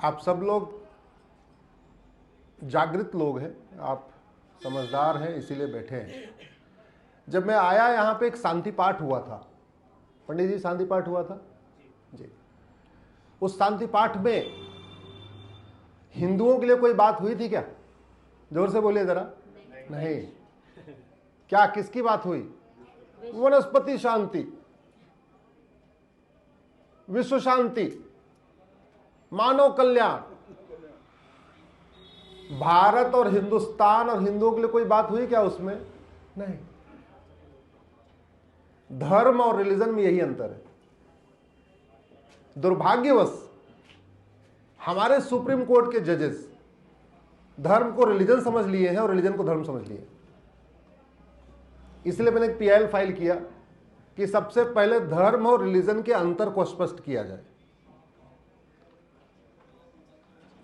आप सब लोग जागृत लोग हैं, आप समझदार हैं, इसीलिए बैठे हैं। जब मैं आया यहाँ पे एक शांति पाठ हुआ था, पंडित जी शांति पाठ हुआ था जी। उस शांति पाठ में हिंदुओं के लिए कोई बात हुई थी क्या? जोर से बोलिए जरा। नहीं। क्या किसकी बात हुई? वनस्पति शांति, विश्व शांति, मानव कल्याण। भारत और हिंदुस्तान और हिंदुओं के लिए कोई बात हुई क्या उसमें? नहीं। धर्म और रिलीजन में यही अंतर है। दुर्भाग्यवश हमारे सुप्रीम कोर्ट के जजेस धर्म को रिलीजन समझ लिए हैं और रिलीजन को धर्म समझ लिए। इसलिए मैंने एक पीआईएल फाइल किया कि सबसे पहले धर्म और रिलीजन के अंतर को स्पष्ट किया जाए।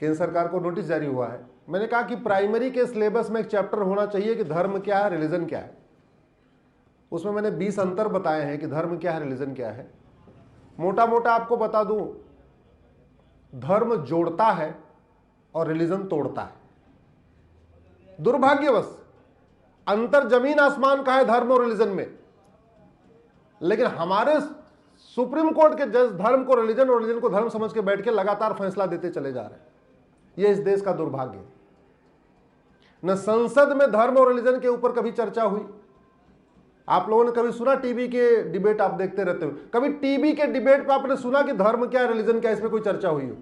केंद्र सरकार को नोटिस जारी हुआ है। मैंने कहा कि प्राइमरी के सिलेबस में एक चैप्टर होना चाहिए कि धर्म क्या है, रिलीजन क्या है। उसमें मैंने 20 अंतर बताए हैं कि धर्म क्या है, रिलीजन क्या है। मोटा मोटा आपको बता दूं, धर्म जोड़ता है और रिलीजन तोड़ता है। दुर्भाग्यवश अंतर जमीन आसमान का है धर्म और रिलीजन में, लेकिन हमारे सुप्रीम कोर्ट के जज धर्म को रिलीजन और रिलीजन को धर्म समझ के बैठ के लगातार फैसला देते चले जा रहे हैं। यह इस देश का दुर्भाग्य है। न संसद में धर्म और रिलीजन के ऊपर कभी चर्चा हुई। आप लोगों ने कभी सुना? टीवी के डिबेट आप देखते रहते हो, कभी टीवी के डिबेट पर आपने सुना कि धर्म क्या है, रिलीजन क्या है, इसमें कोई चर्चा हुई हो?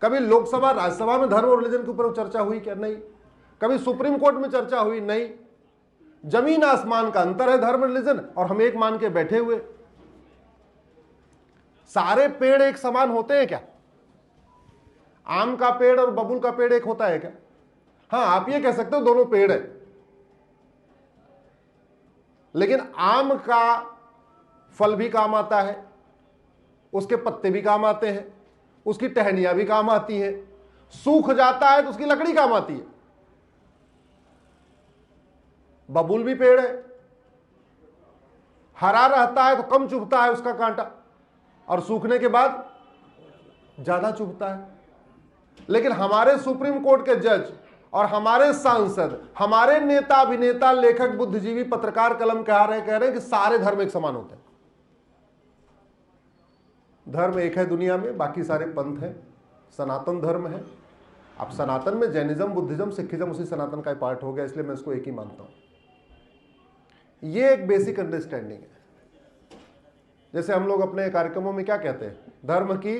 कभी लोकसभा राज्यसभा में धर्म और रिलीजन के ऊपर चर्चा हुई क्या? नहीं। कभी सुप्रीम कोर्ट में चर्चा हुई? नहीं। जमीन आसमान का अंतर है धर्म रिलीजन, और हम एक मान के बैठे हुए। सारे पेड़ एक समान होते हैं क्या? आम का पेड़ और बबूल का पेड़ एक होता है क्या? हाँ, आप ये कह सकते हो दोनों पेड़ है, लेकिन आम का फल भी काम आता है, उसके पत्ते भी काम आते हैं, उसकी टहनियां भी काम आती हैं। सूख जाता है तो उसकी लकड़ी काम आती है। बबूल भी पेड़ है, हरा रहता है तो कम चुभता है उसका कांटा, और सूखने के बाद ज्यादा चुभता है। लेकिन हमारे सुप्रीम कोर्ट के जज और हमारे सांसद, हमारे नेता, अभिनेता, लेखक, बुद्धिजीवी, पत्रकार कलम कह रहे हैं कि सारे धर्म एक समान होते हैं। धर्म एक है दुनिया में, बाकी सारे पंथ हैं। सनातन धर्म है। अब सनातन में जैनिज्म, बुद्धिज्म, सिखिज्म उसी सनातन का पार्ट हो गया, इसलिए मैं इसको एक ही मानता हूं। ये एक बेसिक अंडरस्टैंडिंग है। जैसे हम लोग अपने कार्यक्रमों में क्या कहते हैं? धर्म की,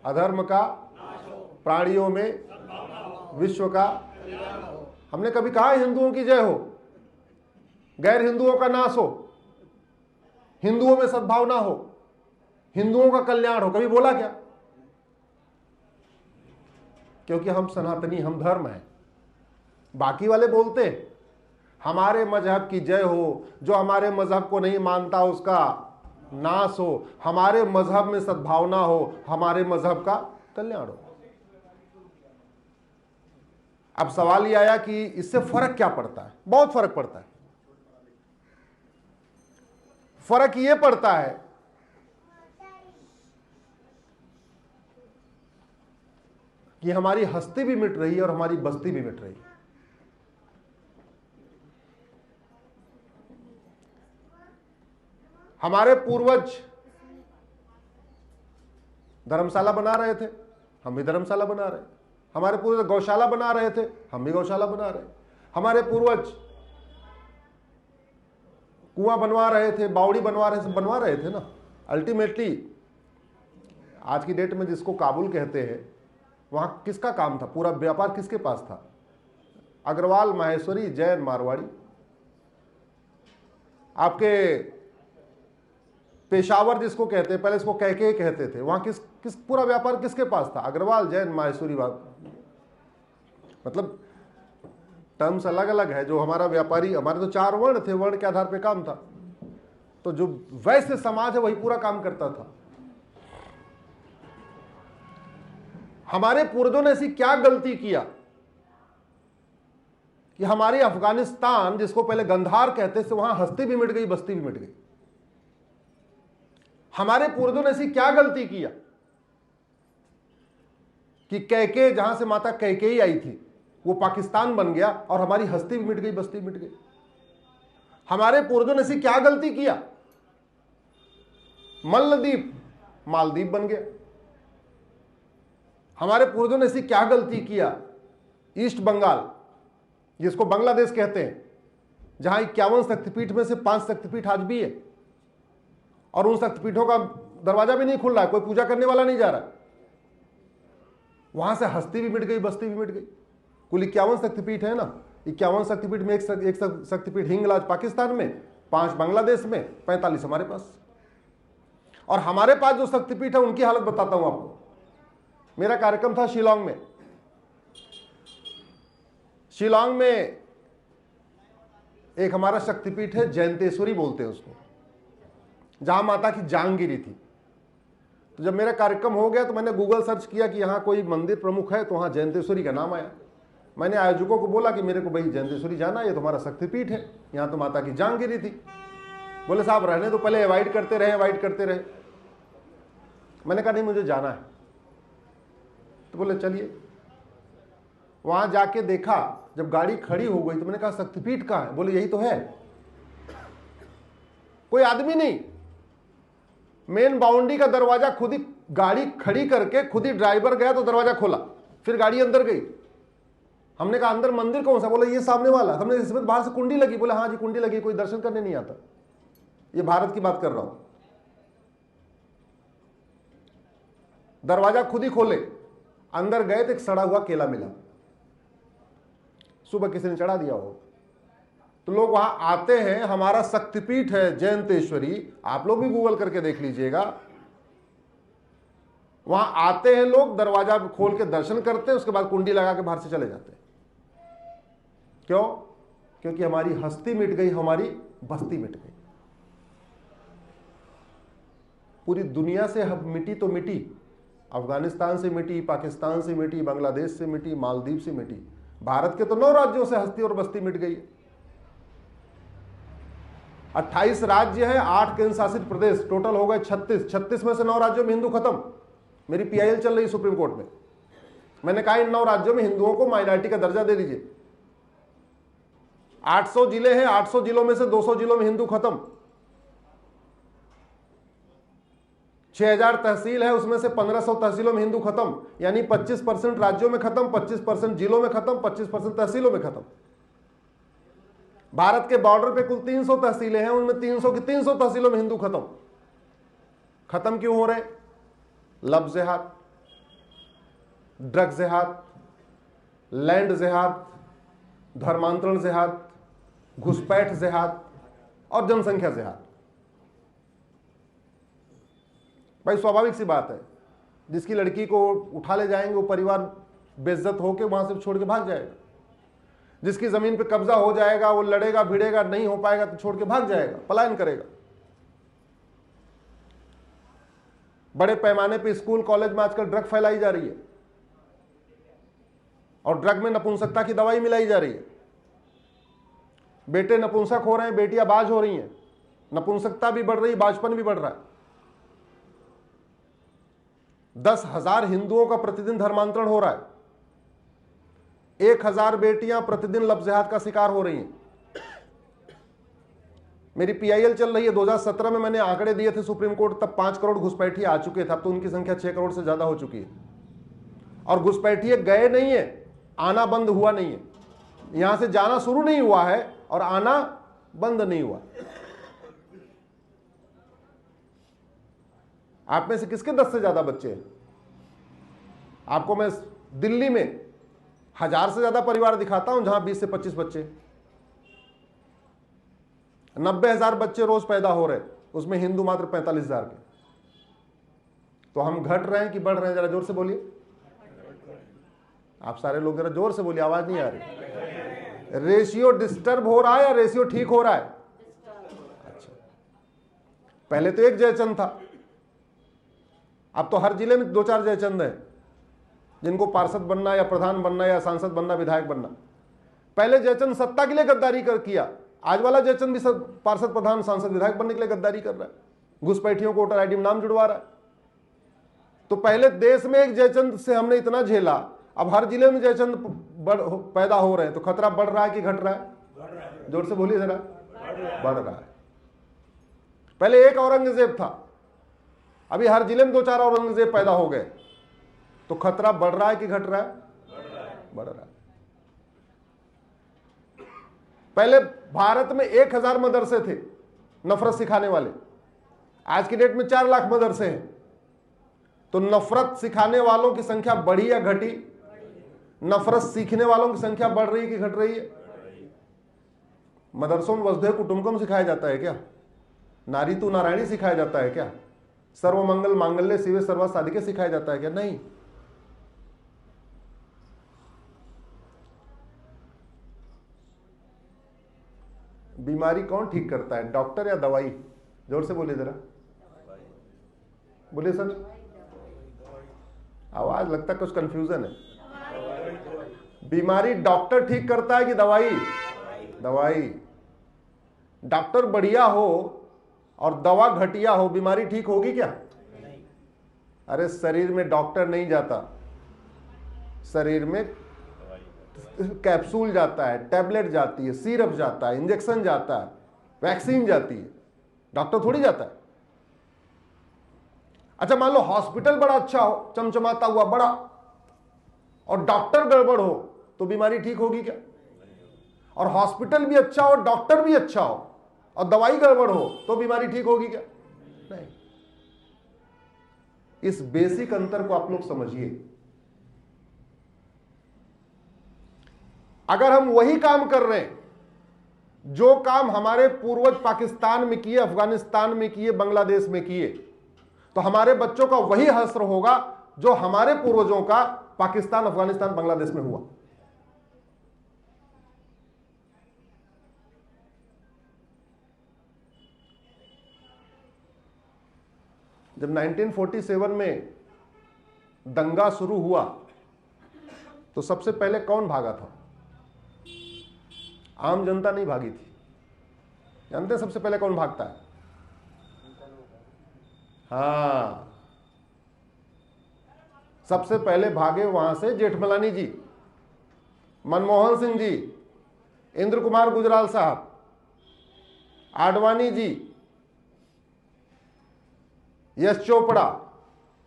अधर्म का, प्राणियों में, विश्व का। हमने कभी कहा हिंदुओं की जय हो, गैर हिंदुओं का नाश हो, हिंदुओं में सद्भावना हो, हिंदुओं का कल्याण हो? कभी बोला क्या? क्योंकि हम सनातनी, हम धर्म हैं। बाकी वाले बोलते हैं हमारे मजहब की जय हो, जो हमारे मजहब को नहीं मानता उसका नाश हो, हमारे मजहब में सद्भावना हो, हमारे मजहब का कल्याण हो। अब सवाल यह आया कि इससे फर्क क्या पड़ता है? बहुत फर्क पड़ता है। फर्क यह पड़ता है कि हमारी हस्ती भी मिट रही है और हमारी बस्ती भी मिट रही है। हमारे पूर्वज धर्मशाला बना रहे थे, हम भी धर्मशाला बना रहे हैं। हमारे पूर्वज गौशाला बना रहे थे, हम भी गौशाला बना रहे हैं। हमारे पूर्वज कुआं बनवा रहे थे, बावड़ी बनवा रहे थे ना। अल्टीमेटली आज की डेट में जिसको काबुल कहते हैं, वहां किसका काम था? पूरा व्यापार किसके पास था? अग्रवाल, माहेश्वरी, जैन, मारवाड़ी। आपके पेशावर जिसको कहते हैं, पहले इसको कैके कहते थे, वहां किस पूरा व्यापार किसके पास था? अग्रवाल, जैन, माहेश्वरी। मतलब टर्म्स अलग अलग है। जो हमारा व्यापारी, हमारे तो 4 वर्ण थे, वर्ण के आधार पे काम था। तो जो वैश्य समाज है वही पूरा काम करता था। हमारे पूर्वजों ने ऐसी क्या गलती किया कि हमारी अफगानिस्तान, जिसको पहले गंधार कहते थे, वहां हस्ती भी मिट गई, बस्ती भी मिट गई। हमारे पूर्वजों ने ऐसी क्या गलती किया कि कैके, जहां से माता कैकेयी आई थी, वो पाकिस्तान बन गया और हमारी हस्ती भी मिट गई, बस्ती मिट गई। हमारे पूर्वजों ने ऐसी क्या गलती किया? मल्लदीप मालदीप बन गया। हमारे पूर्वजों ने ऐसी क्या गलती किया? ईस्ट बंगाल, जिसको बांग्लादेश कहते हैं, जहां 51 शक्तिपीठ में से 5 शक्तिपीठ आज भी है, और उन शक्तिपीठों का दरवाजा भी नहीं खुल रहा है, कोई पूजा करने वाला नहीं जा रहा। वहां से हस्ती भी मिट गई, बस्ती भी मिट गई। कुल 51 शक्तिपीठ है ना, 51 शक्तिपीठ में एक शक्तिपीठ हिंगलाज पाकिस्तान में, 5 बांग्लादेश में, 45 हमारे पास। और हमारे पास जो शक्तिपीठ है उनकी हालत बताता हूं आपको। मेरा कार्यक्रम था शिलांग में। शिलांग में एक हमारा शक्तिपीठ है, जयंतेश्वरी बोलते हैं उसको, जहां माता की जांग गिरी थी। तो जब मेरा कार्यक्रम हो गया तो मैंने गूगल सर्च किया कि यहाँ कोई मंदिर प्रमुख है, तो वहाँ जयंतेश्वरी का नाम आया। मैंने आयोजकों को बोला कि मेरे को भाई जयंतेश्वरी जाना है, ये तुम्हारा शक्तिपीठ है, यहाँ तो माता की जांग गिरी थी। बोले साहब रहने तो, पहले अवॉइड करते रहे। मैंने कहा नहीं, मुझे जाना है। तो बोले चलिए। वहाँ जाके देखा, जब गाड़ी खड़ी हो गई तो मैंने कहा शक्तिपीठ कहाँ है? बोले यही तो है। कोई आदमी नहीं, मेन बाउंड्री का दरवाजा खुद ही, गाड़ी खड़ी करके खुद ही ड्राइवर गया तो दरवाजा खोला, फिर गाड़ी अंदर गई। हमने कहा अंदर मंदिर कौन सा? बोले ये सामने वाला। हमने इसमें बाहर से कुंडी लगी। बोले हाँ जी कुंडी लगी, कोई दर्शन करने नहीं आता। ये भारत की बात कर रहा हूं। दरवाजा खुद ही खोले, अंदर गए तो एक सड़ा हुआ केला मिला, सुबह किसी ने चढ़ा दिया हो। तो लोग वहां आते हैं। हमारा शक्तिपीठ है जयंतेश्वरी, आप लोग भी गूगल करके देख लीजिएगा। वहां आते हैं लोग, दरवाजा खोल के दर्शन करते हैं, उसके बाद कुंडी लगा के बाहर से चले जाते हैं। क्यों? क्योंकि हमारी हस्ती मिट गई, हमारी बस्ती मिट गई। पूरी दुनिया से मिटी तो मिटी, अफगानिस्तान से मिटी, पाकिस्तान से मिटी, बांग्लादेश से मिटी, मालदीव से मिटी। भारत के तो 9 राज्यों से हस्ती और बस्ती मिट गई। 28 राज्य है, 8 केंद्र शासित प्रदेश, टोटल हो गए 36। 36 में से 9 राज्यों में हिंदू खत्म। मेरी पीआईएल चल रही सुप्रीम कोर्ट में। मैंने कहा इन 9 राज्यों में हिंदुओं को माइनॉरिटी का दर्जा दे दीजिए। 800 जिले हैं, 800 जिलों में से 200 जिलों में हिंदू खत्म। 6000 तहसील है, उसमें से 1500 तहसीलों में हिंदू खत्म। यानी 25% राज्यों में खत्म, 25% जिलों में खत्म, 25% तहसीलों में खत्म। भारत के बॉर्डर पे कुल 300 तहसीलें हैं, उनमें 300 की 300 तहसीलों में हिंदू खत्म। खत्म क्यों हो रहे? लब जिहाद, ड्रग जिहाद, लैंड जिहाद, धर्मांतरण जिहाद, घुसपैठ जिहाद और जनसंख्या जिहाद। भाई स्वाभाविक सी बात है, जिसकी लड़की को उठा ले जाएंगे वो परिवार बेइज्जत होकर वहां से छोड़ के भाग जाएगा। जिसकी जमीन पे कब्जा हो जाएगा वो लड़ेगा भिड़ेगा, नहीं हो पाएगा तो छोड़ के भाग जाएगा, पलायन करेगा। बड़े पैमाने पे स्कूल कॉलेज में आजकल ड्रग फैलाई जा रही है और ड्रग में नपुंसकता की दवाई मिलाई जा रही है। बेटे नपुंसक हो रहे हैं, बेटियां बाज हो रही हैं, नपुंसकता भी बढ़ रही, बाजपन भी बढ़ रहा है। 10,000 हिंदुओं का प्रतिदिन धर्मांतरण हो रहा है। 1000 बेटियां प्रतिदिन लब जिहाद का शिकार हो रही हैं। मेरी पीआईएल चल रही है। 2017 में मैंने आंकड़े दिए थे सुप्रीम कोर्ट, तब 5 करोड़ घुसपैठिए आ चुके थे। अब तो उनकी संख्या 6 करोड़ से ज्यादा हो चुकी है। और घुसपैठिए गए नहीं है, आना बंद हुआ नहीं है। यहां से जाना शुरू नहीं हुआ है और आना बंद नहीं हुआ। आप में से किसके 10 से ज्यादा बच्चे हैं? आपको मैं दिल्ली में 1000 से ज्यादा परिवार दिखाता हूं जहां 20 से 25 बच्चे, 90,000 बच्चे रोज पैदा हो रहे, उसमें हिंदू मात्र 45,000 के। तो हम घट रहे हैं कि बढ़ रहे हैं? जरा जोर से बोलिए। आप सारे लोग जरा जोर से बोलिए, आवाज नहीं आ रही। रेशियो डिस्टर्ब हो रहा है या रेशियो ठीक हो रहा है? अच्छा, पहले तो एक जयचंद था, अब तो हर जिले में 2-4 जयचंद हैं जिनको पार्षद बनना या प्रधान बनना या सांसद बनना, विधायक बनना। पहले जयचंद सत्ता के लिए गद्दारी किया, आज वाला जयचंद भी पार्षद प्रधान सांसद विधायक बनने के लिए गद्दारी कर रहा है। घुसपैठियों को वोटर आईडी में नाम जुड़वा रहा है। तो पहले देश में एक जयचंद से हमने इतना झेला, अब हर जिले में जयचंद पैदा हो रहे हैं, तो खतरा बढ़ रहा है कि घट रहा है? जोर से बोलिए जरा। बढ़ रहा है। पहले एक औरंगजेब था, अभी हर जिले में 2-4 औरंगजेब पैदा हो गए, तो खतरा बढ़ रहा है कि घट रहा है? बढ़ रहा है। पहले भारत में 1000 मदरसे थे नफरत सिखाने वाले, आज की डेट में 4 लाख मदरसे हैं। तो नफरत सिखाने वालों की संख्या बढ़ी या घटी? नफरत सीखने वालों की संख्या बढ़ रही है कि घट रही है? मदरसों में वसुधैव कुटुंबकम सिखाया जाता है क्या? नारी तू नारायणी सिखाया जाता है क्या? सर्वमंगल मांगल्य शिवे सर्वा साधिके सिखाया जाता है क्या? नहीं। बीमारी कौन ठीक करता है, डॉक्टर या दवाई? जोर से बोलिए जरा, बोलिए सर। आवाज लगता कुछ कंफ्यूजन है। बीमारी डॉक्टर ठीक करता है कि दवाई? दवाई। डॉक्टर बढ़िया हो और दवा घटिया हो, बीमारी ठीक होगी क्या? अरे शरीर में डॉक्टर नहीं जाता, शरीर में कैप्सूल जाता है, टैबलेट जाती है, सिरप जाता है, इंजेक्शन जाता है, वैक्सीन जाती है, डॉक्टर थोड़ी जाता है। अच्छा मान लो हॉस्पिटल बड़ा अच्छा हो, चमचमाता हुआ बड़ा, और डॉक्टर गड़बड़ हो, तो बीमारी ठीक होगी क्या? और हॉस्पिटल भी अच्छा हो, डॉक्टर भी अच्छा हो, और दवाई गड़बड़ हो, तो बीमारी ठीक होगी क्या? नहीं। इस बेसिक अंतर को आप लोग समझिए। अगर हम वही काम कर रहे हैं जो काम हमारे पूर्वज पाकिस्तान में किए, अफगानिस्तान में किए, बांग्लादेश में किए, तो हमारे बच्चों का वही हश्र होगा जो हमारे पूर्वजों का पाकिस्तान, अफगानिस्तान, बांग्लादेश में हुआ। जब 1947 में दंगा शुरू हुआ तो सबसे पहले कौन भागा था? आम जनता नहीं भागी थी। जानते हैं सबसे पहले कौन भागता है? हाँ, सबसे पहले भागे वहां से जेठमलानी जी, मनमोहन सिंह जी, इंद्र कुमार गुजराल साहब, आडवाणी जी, यश चोपड़ा,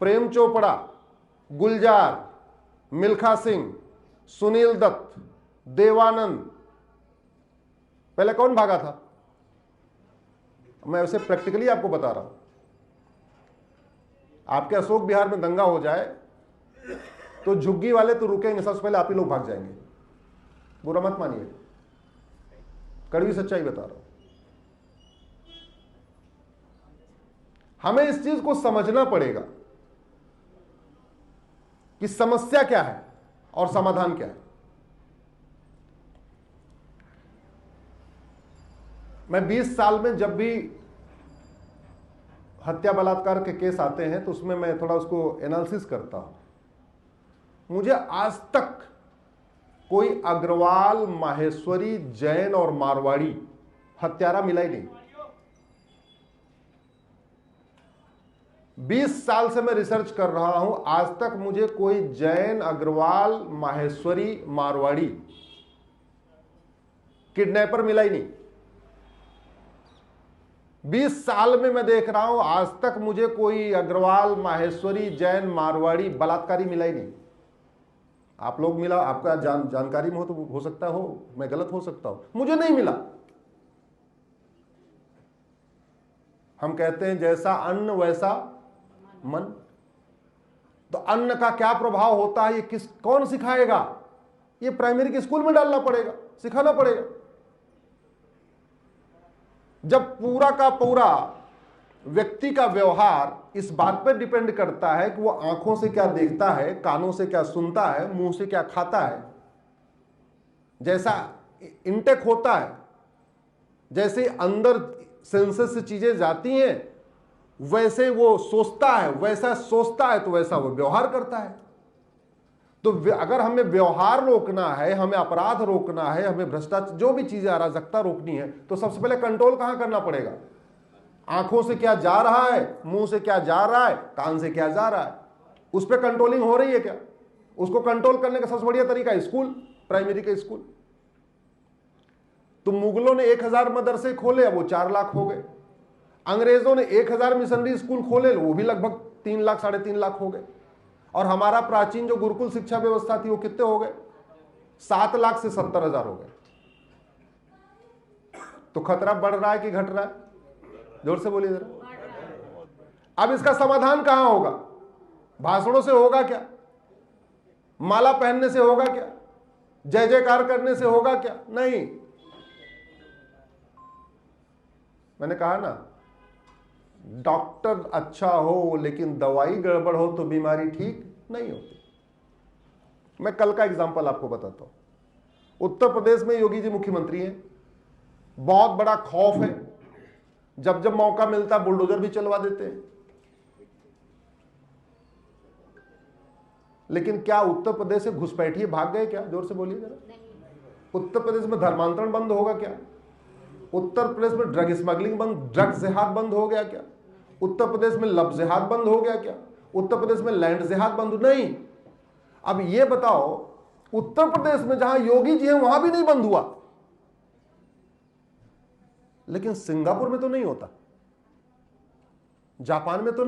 प्रेम चोपड़ा, गुलजार, मिल्खा सिंह, सुनील दत्त, देवानंद। पहले कौन भागा था? मैं उसे प्रैक्टिकली आपको बता रहा हूं। आपके अशोक बिहार में दंगा हो जाए तो झुग्गी वाले तो रुकेंगे, सबसे पहले आप ही लोग भाग जाएंगे। बुरा मत मानिए, कड़वी सच्चाई बता रहा हूं। हमें इस चीज को समझना पड़ेगा कि समस्या क्या है और समाधान क्या है। मैं 20 साल में जब भी हत्या बलात्कार के केस आते हैं तो उसमें मैं थोड़ा उसको एनालिसिस करता हूं। मुझे आज तक कोई अग्रवाल, माहेश्वरी, जैन और मारवाड़ी हत्यारा मिला ही नहीं। 20 साल से मैं रिसर्च कर रहा हूं, आज तक मुझे कोई जैन, अग्रवाल, माहेश्वरी, मारवाड़ी किडनैपर मिला ही नहीं। 20 साल में मैं देख रहा हूं, आज तक मुझे कोई अग्रवाल, माहेश्वरी, जैन, मारवाड़ी बलात्कारी मिला ही नहीं। आप लोग मिला, आपका जानकारी में हो तो हो सकता हो, मैं गलत हो सकता हूं, मुझे नहीं मिला। हम कहते हैं जैसा अन्न वैसा मन। तो अन्न का क्या प्रभाव होता है, ये कौन सिखाएगा? ये प्राइमरी के स्कूल में डालना पड़ेगा, सिखाना पड़ेगा। जब पूरा का पूरा व्यक्ति का व्यवहार इस बात पर डिपेंड करता है कि वो आंखों से क्या देखता है, कानों से क्या सुनता है, मुंह से क्या खाता है, जैसा इंटेक होता है, जैसे अंदर सेंसेस से चीजें जाती हैं, वैसे वो सोचता है, वैसा सोचता है तो वैसा वो व्यवहार करता है। तो अगर हमें व्यवहार रोकना है, हमें अपराध रोकना है, हमें भ्रष्टाचार, जो भी चीजें अराजकता रोकनी है, तो सबसे पहले कंट्रोल कहां करना पड़ेगा? आंखों से क्या जा रहा है, मुंह से क्या जा रहा है, कान से क्या जा रहा है। उस पर कंट्रोलिंग हो रही है क्या? उसको कंट्रोल करने का सबसे बढ़िया तरीका स्कूल, प्राइमरी के स्कूल। तो मुगलों ने 1000 मदरसे खोले, अब वो 4 लाख हो गए। अंग्रेजों ने 1000 मिशनरी स्कूल खोले, वो भी लगभग 3 लाख 3.5 लाख हो गए। और हमारा प्राचीन जो गुरुकुल शिक्षा व्यवस्था थी वो कितने हो गए? 7 लाख से 70,000 हो गए। तो खतरा बढ़ रहा है कि घट रहा है? जोर से बोलिए जरा। अब इसका समाधान कहां होगा? भाषणों से होगा क्या? माला पहनने से होगा क्या? जय जयकार करने से होगा क्या? नहीं। मैंने कहा ना, डॉक्टर अच्छा हो लेकिन दवाई गड़बड़ हो तो बीमारी ठीक नहीं होती। मैं कल का एग्जांपल आपको बताता हूं। उत्तर प्रदेश में योगी जी मुख्यमंत्री हैं, बहुत बड़ा खौफ है, जब जब मौका मिलता बुलडोजर भी चलवा देते हैं। लेकिन क्या उत्तर प्रदेश से घुसपैठिए भाग गए क्या? जोर से बोलिए जरा। उत्तर प्रदेश में धर्मांतरण बंद होगा क्या? उत्तर प्रदेश में ड्रग स्मगलिंग बंद, ड्रग जिहाद बंद हो गया क्या? उत्तर प्रदेश में लव जिहाद बंद हो गया क्या? उत्तर प्रदेश में लैंड जिहाद बंद नहीं। अब ये बताओ, उत्तर प्रदेश में जहां योगी जी हैं वहां भी नहीं बंद हुआ, लेकिन सिंगापुर में तो नहीं होता, जापान में तो